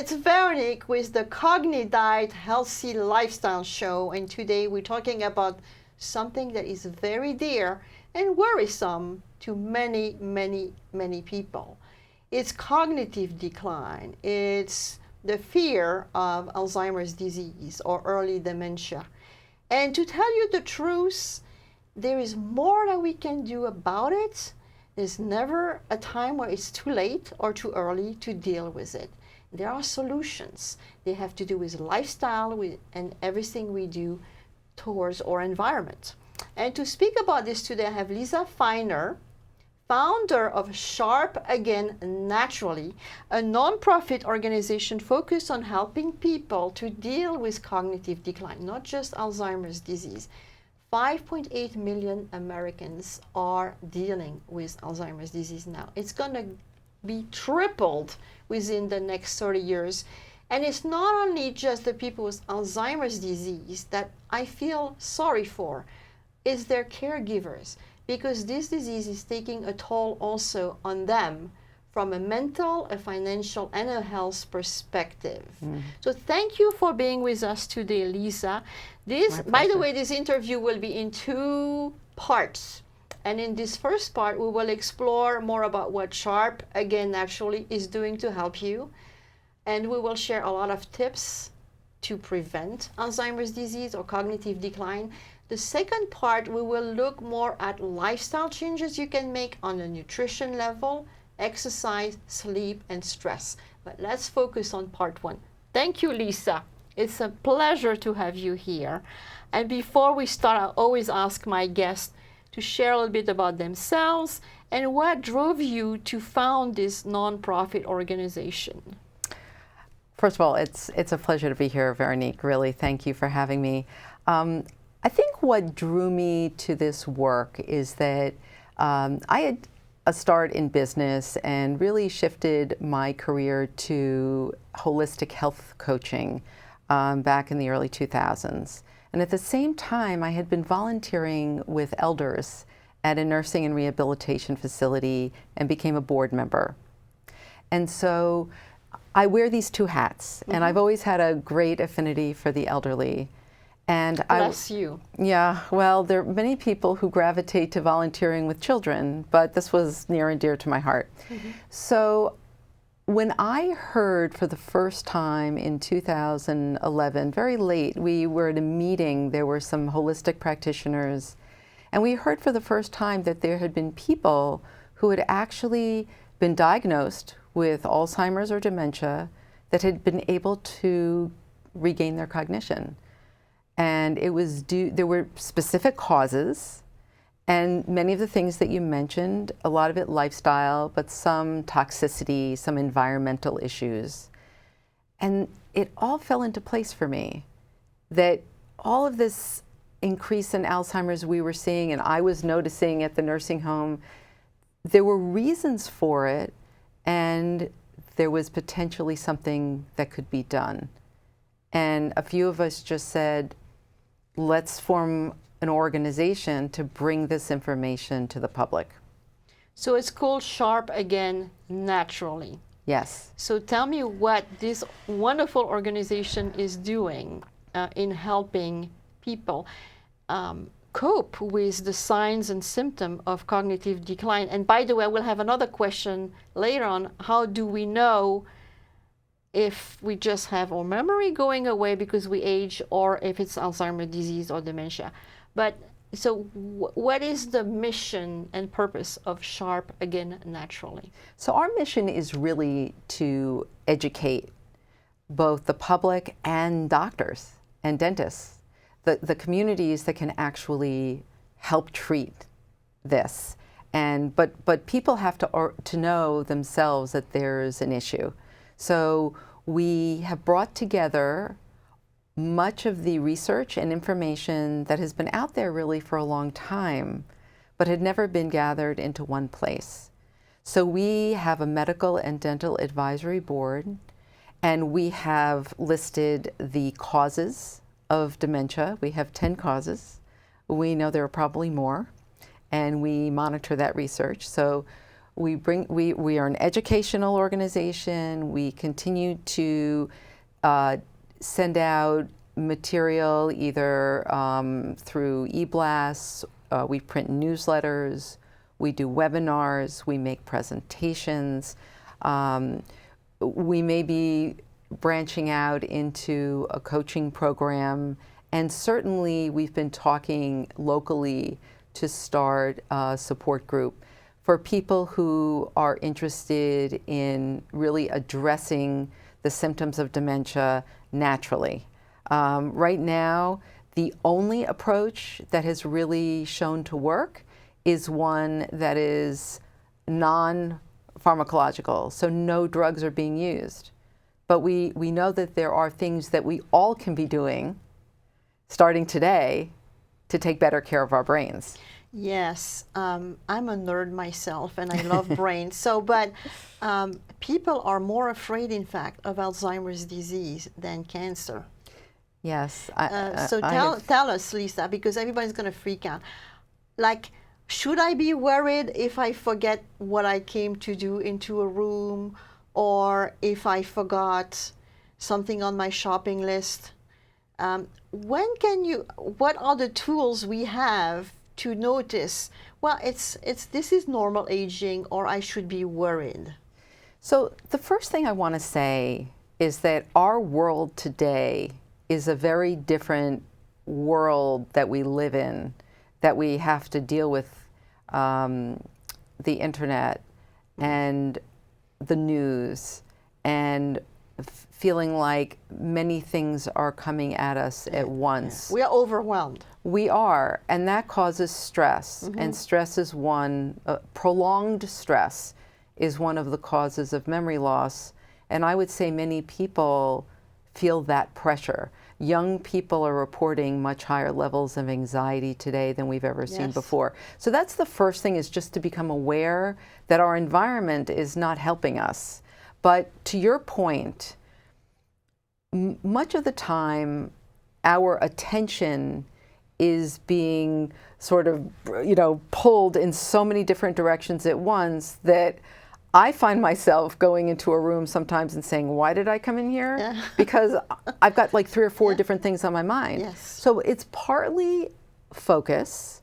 It's Veronique with the CogniDiet Healthy Lifestyle Show, and today we're talking about something that is very dear and worrisome to many, many, many people. It's cognitive decline. It's the fear of Alzheimer's disease or early dementia. And to tell you the truth, there is more that we can do about it. There's never a time where it's too late or too early to deal with it. There are solutions. They have to do with lifestyle and everything we do towards our environment. And to speak about this today, I have Lisa Feiner, founder of Sharpe Again Naturally, a nonprofit organization focused on helping people to deal with cognitive decline, not just Alzheimer's disease. 5.8 million Americans are dealing with Alzheimer's disease now. It's going to be tripled within the next 30 years. And it's not only just the people with Alzheimer's disease that I feel sorry for, it's their caregivers, because this disease is taking a toll also on them from a mental, a financial, and a health perspective. So thank you for being with us today, Lisa. By the way, this interview will be in 2 parts. And in this first part, we will explore more about what Sharpe Again Naturally is doing to help you. And we will share a lot of tips to prevent Alzheimer's disease or cognitive decline. The second part, we will look more at lifestyle changes you can make on a nutrition level, exercise, sleep, and stress. But let's focus on part 1. Thank you, Lisa. It's a pleasure to have you here. And before we start, I always ask my guests to share a little bit about themselves and what drove you to found this nonprofit organization. First of all, it's a pleasure to be here, Veronique. Really, thank you for having me. I think what drew me to this work is that I had a start in business and really shifted my career to holistic health coaching back in the early 2000s. And at the same time, I had been volunteering with elders at a nursing and rehabilitation facility and became a board member. And so I wear these 2 hats, and I've always had a great affinity for the elderly. And Bless you. Yeah, well, there are many people who gravitate to volunteering with children, but this was near and dear to my heart. So when I heard for the first time in 2011, very late, we were at a meeting, there were some holistic practitioners, and we heard for the first time that there had been people who had actually been diagnosed with Alzheimer's or dementia that had been able to regain their cognition. And it was there were specific causes, and many of the things that you mentioned, a lot of it lifestyle, but some toxicity, some environmental issues. And it all fell into place for me, that all of this increase in Alzheimer's we were seeing and I was noticing at the nursing home, there were reasons for it, and there was potentially something that could be done. And a few of us just said, let's form an organization to bring this information to the public. So it's called Sharpe Again Naturally. Yes. So tell me what this wonderful organization is doing in helping people cope with the signs and symptoms of cognitive decline. And by the way, we'll have another question later on. How do we know if we just have our memory going away because we age, or if it's Alzheimer's disease or dementia? But so what is the mission and purpose of Sharpe Again Naturally? So our mission is really to educate both the public and doctors and dentists, the communities that can actually help treat this. And but people have to know themselves that there's an issue. So we have brought together much of the research and information that has been out there really for a long time, but had never been gathered into one place. So we have a medical and dental advisory board, and we have listed the causes of dementia. We have 10 causes. We know there are probably more, and we monitor that research. So We are an educational organization. We continue to send out material either through e-blasts, we print newsletters, we do webinars, we make presentations. We may be branching out into a coaching program, and certainly we've been talking locally to start a support group for people who are interested in really addressing the symptoms of dementia naturally. Right now, the only approach that has really shown to work is one that is non-pharmacological, so no drugs are being used. But we know that there are things that we all can be doing starting today to take better care of our brains. Yes, I'm a nerd myself, and I love brains. But people are more afraid, in fact, of Alzheimer's disease than cancer. Yes. So tell us, Lisa, because everybody's going to freak out. Like, should I be worried if I forget what I came to do into a room, or if I forgot something on my shopping list? What are the tools we have to notice, well, this is normal aging, or I should be worried? So the first thing I want to say is that our world today is a very different world that we live in, that we have to deal with the internet and the news, and feeling like many things are coming at us at once. We are overwhelmed. We are, and that causes stress. And stress is prolonged stress is one of the causes of memory loss. And I would say many people feel that pressure. Young people are reporting much higher levels of anxiety today than we've ever seen before. So that's the first thing, is just to become aware that our environment is not helping us. But to your point, much of the time, our attention is being sort of, pulled in so many different directions at once that I find myself going into a room sometimes and saying, why did I come in here? Yeah. Because I've got like 3 or 4 different things on my mind. Yes. So it's partly focus.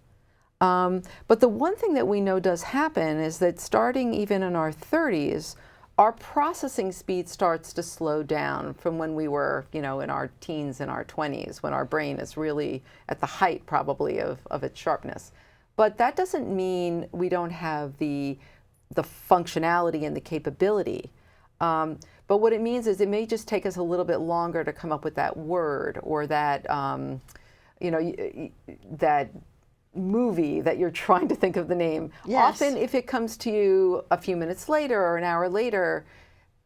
But the one thing that we know does happen is that starting even in our 30s, our processing speed starts to slow down from when we were, in our teens and our 20s, when our brain is really at the height probably of its sharpness. But that doesn't mean we don't have the functionality and the capability. But what it means is it may just take us a little bit longer to come up with that word, or that, that movie that you're trying to think of the name. Yes. Often if it comes to you a few minutes later or an hour later,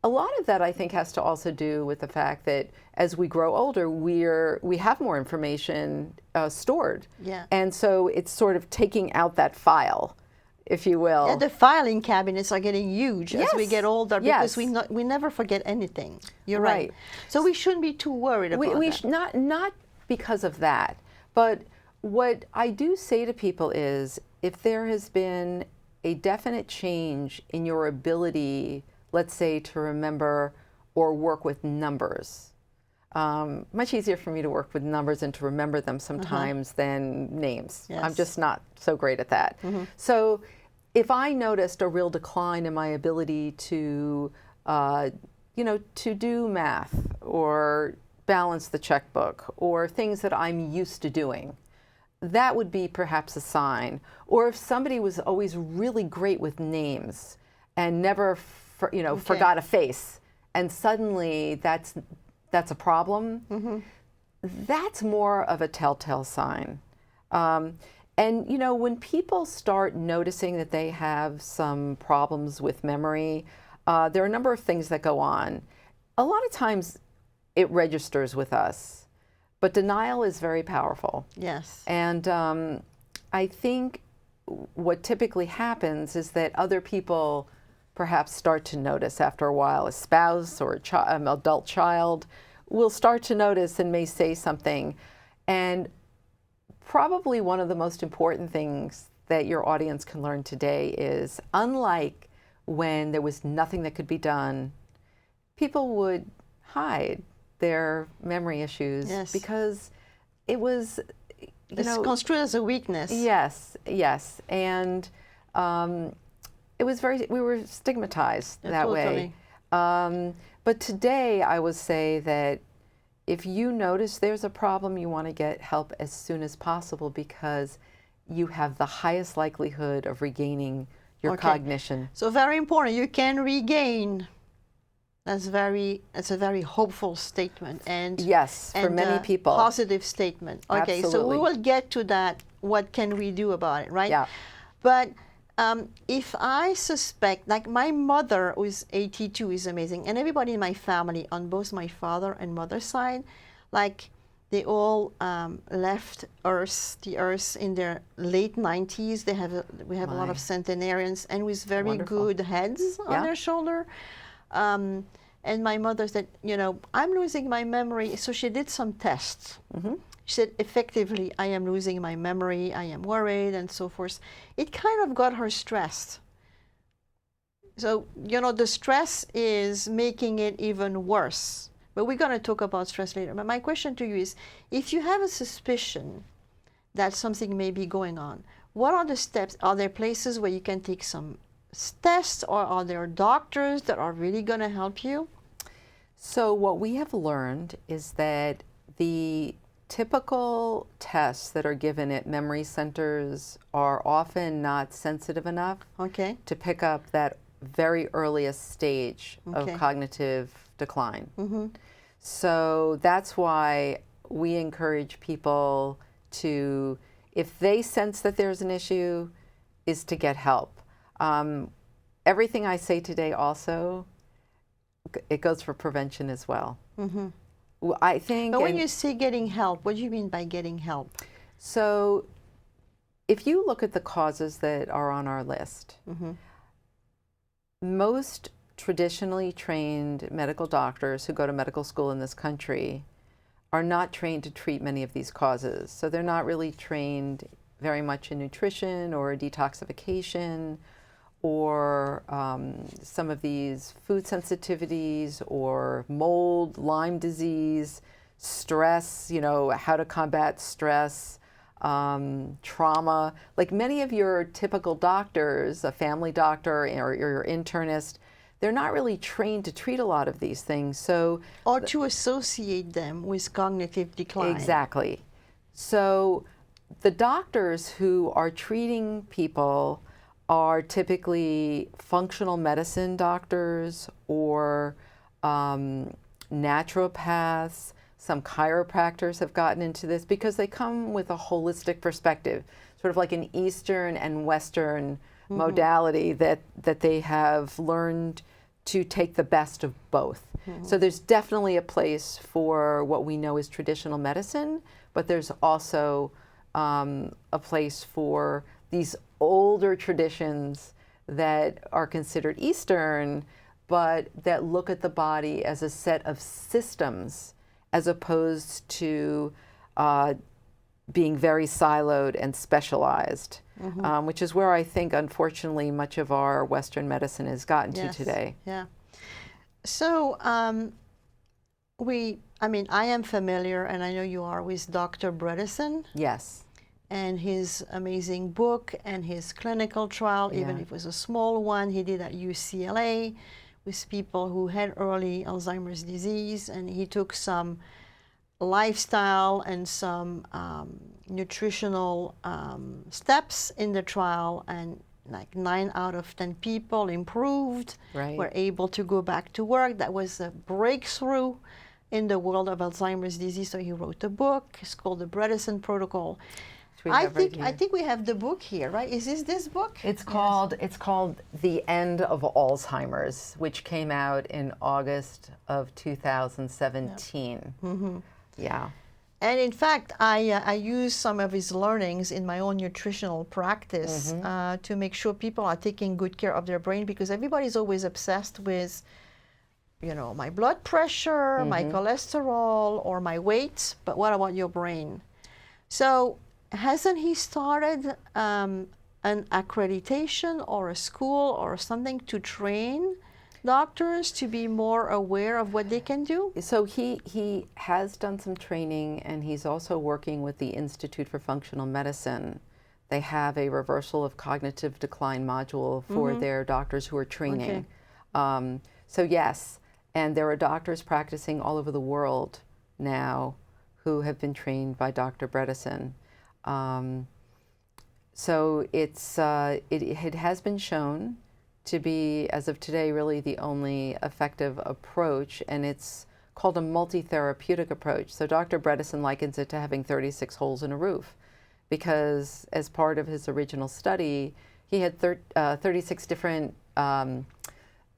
a lot of that I think has to also do with the fact that as we grow older, we have more information stored. Yeah. And so it's sort of taking out that file, if you will. Yeah, the filing cabinets are getting huge as we get older, because we never forget anything. You're right. So we shouldn't be too worried about that. Not because of that, but what I do say to people is, if there has been a definite change in your ability, let's say, to remember or work with numbers, much easier for me to work with numbers and to remember them sometimes than names. Yes. I'm just not so great at that. So if I noticed a real decline in my ability to, to do math or balance the checkbook or things that I'm used to doing, that would be perhaps a sign. Or if somebody was always really great with names and never, forgot a face, and suddenly that's a problem, that's more of a telltale sign. And when people start noticing that they have some problems with memory, there are a number of things that go on. A lot of times it registers with us. But denial is very powerful. Yes. And I think what typically happens is that other people perhaps start to notice after a while. A spouse or an adult child will start to notice and may say something. And probably one of the most important things that your audience can learn today is, unlike when there was nothing that could be done, people would hide their memory issues because it was, it's construed as a weakness. Yes, yes. And it was we were stigmatized that way. But today I would say that if you notice there's a problem, you want to get help as soon as possible because you have the highest likelihood of regaining your cognition. So very important, you can regain. That's a very hopeful statement, and yes, for many people, positive statement. Okay, absolutely. So we will get to that. What can we do about it, right? Yeah. But if I suspect, like my mother, who's 82, is amazing, and everybody in my family, on both my father and mother's side, like they all left the earth in their late 90s. We have a lot of centenarians, and with very good heads on their shoulder. And my mother said, I'm losing my memory. So she did some tests. She said, effectively, I am losing my memory. I am worried and so forth. It kind of got her stressed. So, the stress is making it even worse. But we're going to talk about stress later. But my question to you is, if you have a suspicion that something may be going on, what are the steps? Are there places where you can take some tests, or are there doctors that are really going to help you? So what we have learned is that the typical tests that are given at memory centers are often not sensitive enough to pick up that very earliest stage of cognitive decline. So that's why we encourage people to, if they sense that there's an issue, is to get help. Everything I say today also, it goes for prevention as well. I think. But when you say getting help, what do you mean by getting help? So if you look at the causes that are on our list, most traditionally trained medical doctors who go to medical school in this country are not trained to treat many of these causes. So they're not really trained very much in nutrition or detoxification or some of these food sensitivities or mold, Lyme disease, stress, how to combat stress, trauma. Like many of your typical doctors, a family doctor or your internist, they're not really trained to treat a lot of these things. Or to associate them with cognitive decline. Exactly. So the doctors who are treating people are typically functional medicine doctors or naturopaths. Some chiropractors have gotten into this because they come with a holistic perspective, sort of like an Eastern and Western modality that they have learned to take the best of both. So there's definitely a place for what we know is traditional medicine, but there's also a place for these older traditions that are considered Eastern, but that look at the body as a set of systems as opposed to being very siloed and specialized, which is where I think, unfortunately, much of our Western medicine has gotten to today. Yeah. So I am familiar, and I know you are, with Dr. Bredesen. Yes. And his amazing book and his clinical trial, even if it was a small one, he did at UCLA with people who had early Alzheimer's disease, and he took some lifestyle and some nutritional steps in the trial, and like 9 out of 10 people improved, were able to go back to work. That was a breakthrough in the world of Alzheimer's disease. So he wrote a book. It's called the Bredesen Protocol. I think we have the book here, right? Is this book? It's called The End of Alzheimer's, which came out in August of 2017. Yeah. And in fact, I use some of his learnings in my own nutritional practice to make sure people are taking good care of their brain, because everybody's always obsessed with, my blood pressure, my cholesterol, or my weight, but what about your brain? So hasn't he started an accreditation or a school or something to train doctors to be more aware of what they can do? So he has done some training, and he's also working with the Institute for Functional Medicine. They have a reversal of cognitive decline module for their doctors who are training. Okay. So yes, and there are doctors practicing all over the world now who have been trained by Dr. Bredesen. So it has been shown to be, as of today, really the only effective approach, and it's called a multi-therapeutic approach. So Dr. Bredesen likens it to having 36 holes in a roof, because as part of his original study, he had 36 different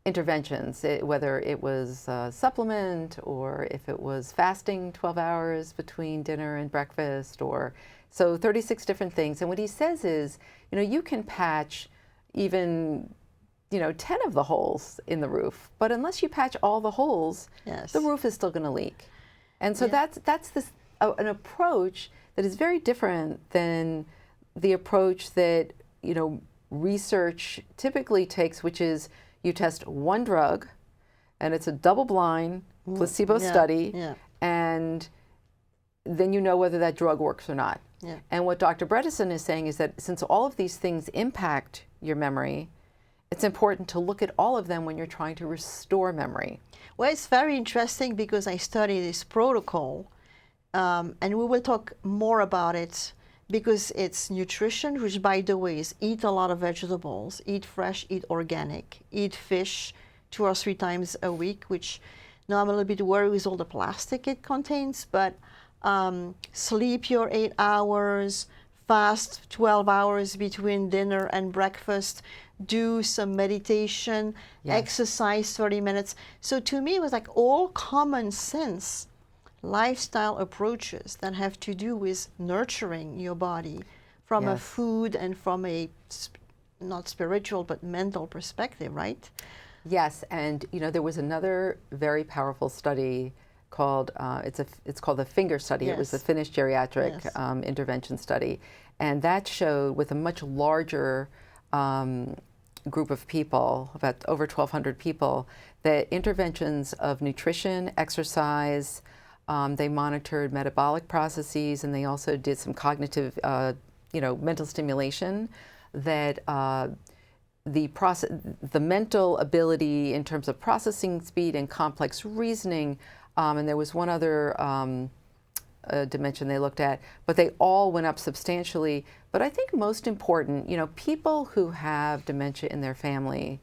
interventions, whether it was a supplement or if it was fasting 12 hours between dinner and breakfast, or so 36 different things. And what he says is, you can patch even 10 of the holes in the roof, but unless you patch all the holes, Yes. the roof is still going to leak. And so that's an approach that is very different than the approach that research typically takes, which is you test one drug, and it's a double-blind placebo study, and then you know whether that drug works or not. Yeah. And what Dr. Bredesen is saying is that since all of these things impact your memory, it's important to look at all of them when you're trying to restore memory. Well, it's very interesting because I study this protocol, and we will talk more about it, because it's nutrition, which, by the way, is eat a lot of vegetables, eat fresh, eat organic, eat fish 2 or 3 times a week, which now I'm a little bit worried with all the plastic it contains, but sleep your 8 hours, fast 12 hours between dinner and breakfast, do some meditation, exercise 30 minutes. So to me, it was like all common sense lifestyle approaches that have to do with nurturing your body from a food and from a not spiritual but mental perspective, right? Yes, and there was another very powerful study called it's called the Finger study. It was the Finnish geriatric intervention study, and that showed, with a much larger group of people, about over 1,200 people, that interventions of nutrition, exercise, they monitored metabolic processes, and they also did some cognitive, mental stimulation, that the mental ability in terms of processing speed and complex reasoning, and there was one other dimension they looked at, but they all went up substantially. But I think most important, people who have dementia in their family,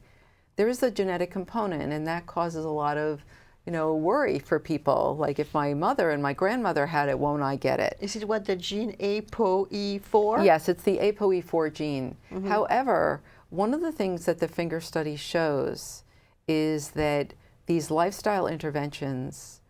there is a genetic component, and that causes a lot of worry for people. Like, if my mother and my grandmother had it, won't I get it? Is it what, the gene ApoE4? Yes, it's the ApoE4 gene. However, one of the things that the Finger study shows is that these lifestyle interventions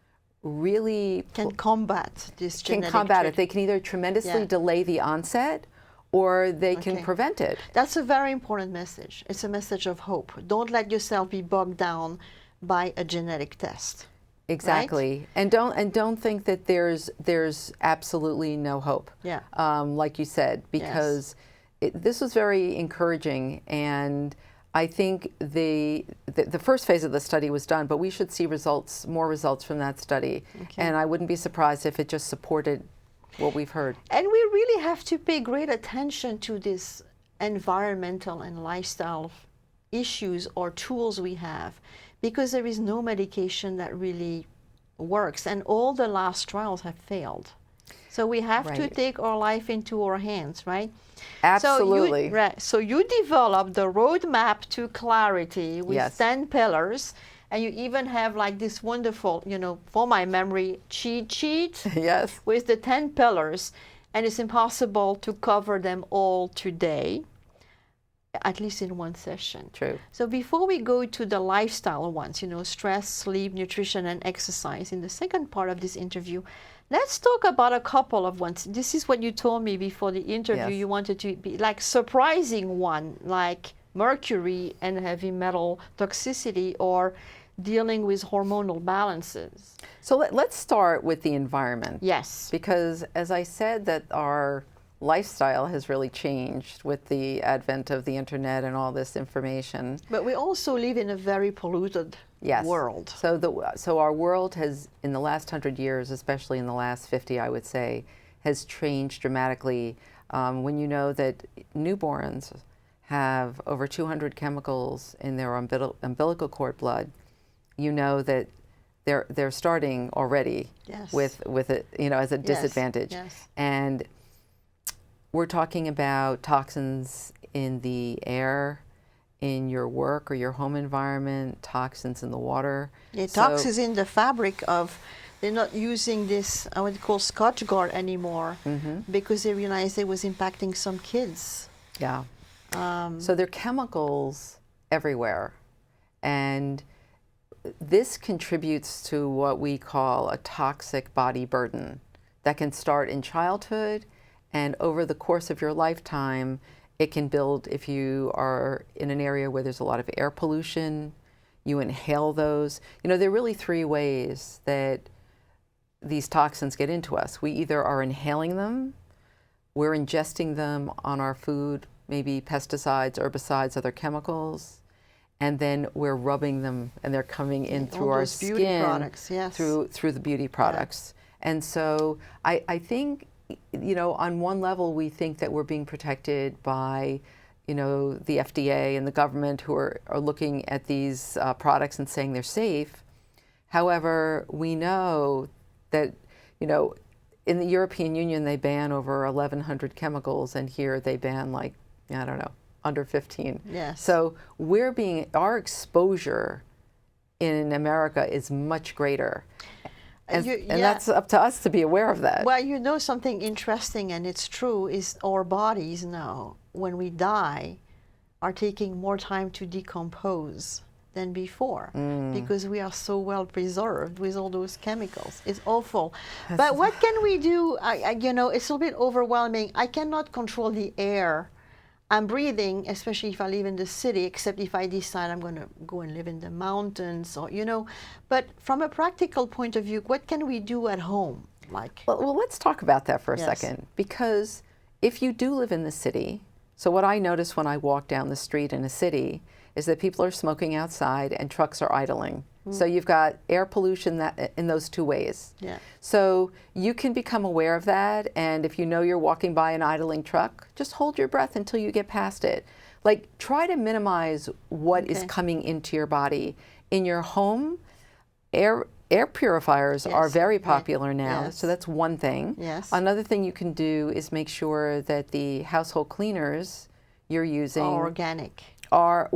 really can combat this genetic it. They can either tremendously delay the onset, or they can prevent it. That's a very important message. It's a message of hope. Don't let yourself be bogged down by a genetic test. Exactly, right? and don't think that there's absolutely no hope. Yeah. Like you said, because this was very encouraging, and I think the first phase of the study was done, but we should see more results from that study. And I wouldn't be surprised if it just supported what we've heard. And we really have to pay great attention to this environmental and lifestyle issues or tools we have, because there is no medication that really works, and all the last trials have failed. So we have to take our life into our hands, right? Absolutely. So you developed the roadmap to clarity with 10 pillars, and you even have like this wonderful, for my memory, cheat sheet with the 10 pillars, and it's impossible to cover them all today, at least in one session. True. So before we go to the lifestyle ones, stress, sleep, nutrition, and exercise, in the second part of this interview, let's talk about a couple of ones. This is what you told me before the interview. You wanted to be like surprising one, like mercury and heavy metal toxicity, or dealing with hormonal balances. So let's start with the environment. Yes. Because as I said, that our lifestyle has really changed with the advent of the internet and all this information. But we also live in a very polluted world. So our world has, in the last 100 years, especially in the last 50, I would say, has changed dramatically. When you know that newborns have over 200 chemicals in their umbilical cord blood, you know that they're starting already with it, as a disadvantage. Yes. And we're talking about toxins in the air, in your work or your home environment, toxins in the water. Yeah, toxins in the fabric of, they're not using this, I would call Scotch Guard anymore, because they realized it was impacting some kids. Yeah. So there are chemicals everywhere. And this contributes to what we call a toxic body burden that can start in childhood, and over the course of your lifetime, it can build. If you are in an area where there's a lot of air pollution, you inhale those. There are really three ways that these toxins get into us. We either are inhaling them, we're ingesting them on our food, maybe pesticides, herbicides, other chemicals, and then we're rubbing them, and they're coming in through our skin, beauty products, through the beauty products. And so I think, on one level, we think that we're being protected by, the FDA and the government, who are looking at these products and saying they're safe. However, we know that, in the European Union, they ban over 1,100 chemicals, and here they ban under 15. Yes. So our exposure in America is much greater. And that's up to us to be aware of that. Well, something interesting, and it's true, is our bodies now, when we die, are taking more time to decompose than before, because we are so well preserved with all those chemicals. It's awful. But what can we do? It's a little bit overwhelming. I cannot control the air I'm breathing, especially if I live in the city, except if I decide I'm going to go and live in the mountains, or But from a practical point of view, what can we do at home? Well, let's talk about that for a second, because if you do live in the city, so what I notice when I walk down the street in a city is that people are smoking outside and trucks are idling. So you've got air pollution in those two ways. Yeah. So you can become aware of that, and if you know you're walking by an idling truck, just hold your breath until you get past it. Try to minimize what is coming into your body. In your home, air purifiers are very popular now, so that's one thing. Yes. Another thing you can do is make sure that the household cleaners you're using organic, are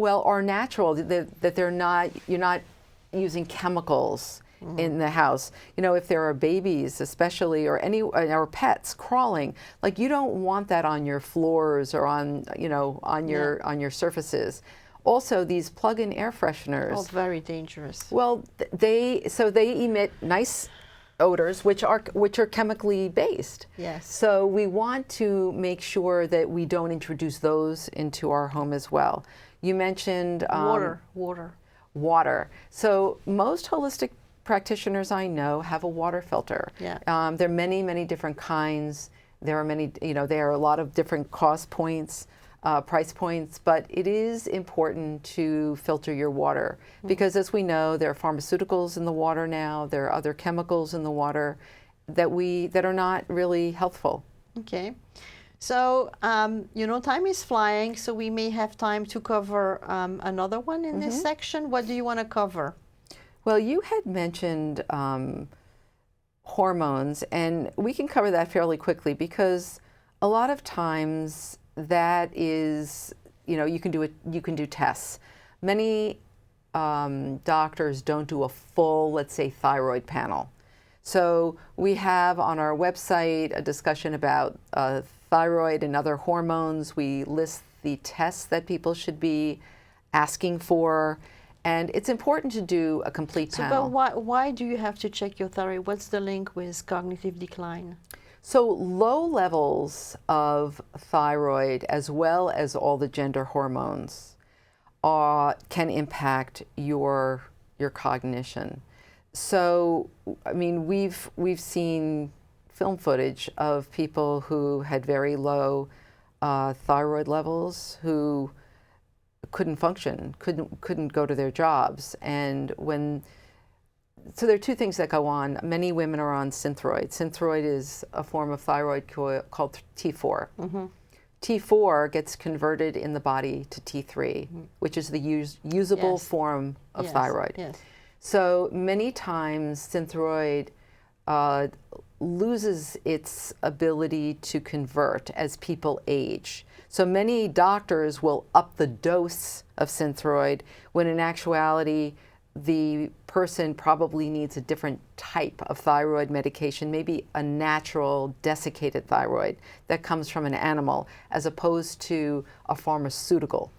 natural, that you're not using chemicals in the house. If there are babies, especially, or pets crawling, you don't want that on your floors or on your surfaces. Also, these plug-in air fresheners. Oh, very dangerous. Well, they emit nice odors, which are chemically based. Yes. So we want to make sure that we don't introduce those into our home as well. You mentioned water. So most holistic practitioners I know have a water filter. Yeah. There are many, many different kinds. There are a lot of different cost points, price points, but it is important to filter your water because, as we know, there are pharmaceuticals in the water now. There are other chemicals in the water that are not really healthful. Okay. So, time is flying, so we may have time to cover another one in this section. What do you want to cover? Well, you had mentioned hormones, and we can cover that fairly quickly because a lot of times that is, you can do tests. Many doctors don't do a full, let's say, thyroid panel. So we have on our website a discussion about thyroid and other hormones. We list the tests that people should be asking for, and it's important to do a complete panel. But why do you have to check your thyroid? What's the link with cognitive decline? So low levels of thyroid, as well as all the gender hormones, can impact your cognition. So, I mean, we've seen film footage of people who had very low thyroid levels, who couldn't function, couldn't go to their jobs. And so there are two things that go on. Many women are on Synthroid. Synthroid is a form of thyroid called T4. Mm-hmm. T4 gets converted in the body to T3, which is the usable form of thyroid. Yes. So many times Synthroid loses its ability to convert as people age. So many doctors will up the dose of Synthroid when in actuality the person probably needs a different type of thyroid medication, maybe a natural desiccated thyroid that comes from an animal as opposed to a pharmaceutical.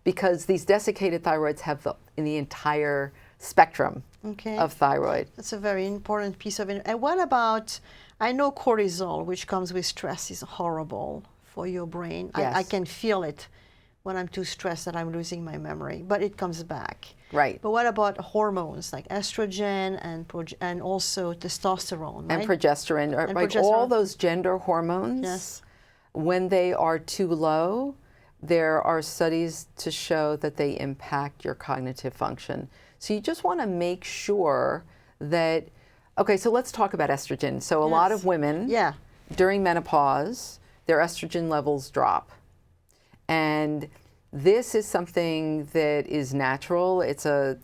Because these desiccated thyroids have in the entire spectrum of thyroid. That's a very important piece of it. And what about, I know cortisol, which comes with stress, is horrible for your brain. Yes. I can feel it when I'm too stressed that I'm losing my memory, but it comes back. Right. But what about hormones like estrogen and also testosterone, right? And progesterone, and like progesterone. All those gender hormones, yes. When they are too low, there are studies to show that they impact your cognitive function. So you just want to make sure that, okay, so let's talk about estrogen. So a lot of women during menopause, their estrogen levels drop. And this is something that is natural. It's a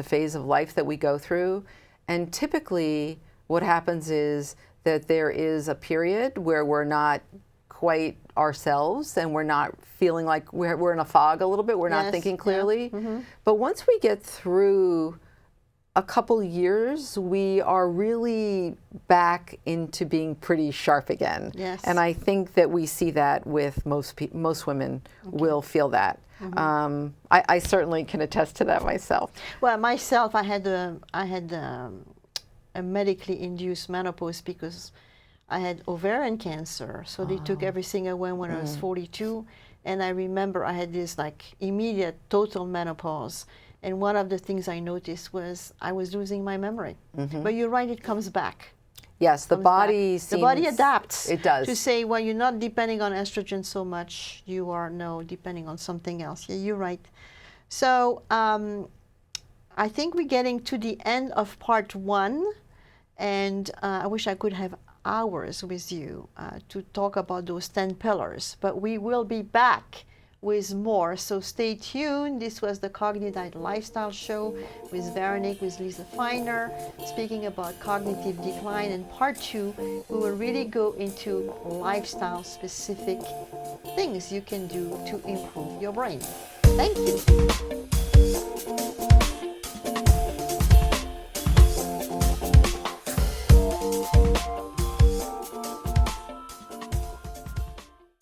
phase of life that we go through. And typically what happens is that there is a period where we're not quite ourselves and we're not feeling like we're in a fog a little bit. We're not thinking clearly. Yeah. Mm-hmm. But once we get through a couple years, we are really back into being pretty sharp again. Yes. And I think that we see that with most women will feel that. Mm-hmm. I certainly can attest to that myself. Well, myself, I had a medically induced menopause because I had ovarian cancer. So they took everything away when I was 42. And I remember I had this like immediate total menopause. And one of the things I noticed was I was losing my memory. Mm-hmm. But you're right, it comes back. Yes, the body adapts. It does. To say, well, you're not depending on estrogen so much, you are depending on something else. Yeah, you're right. So I think we're getting to the end of part 1. And I wish I could have hours with you to talk about those 10 pillars. But we will be back with more, so stay tuned. This was the CogniDiet Lifestyle Show with Veronique, with Lisa Feiner, speaking about cognitive decline. In part 2, we will really go into lifestyle-specific things you can do to improve your brain. Thank you.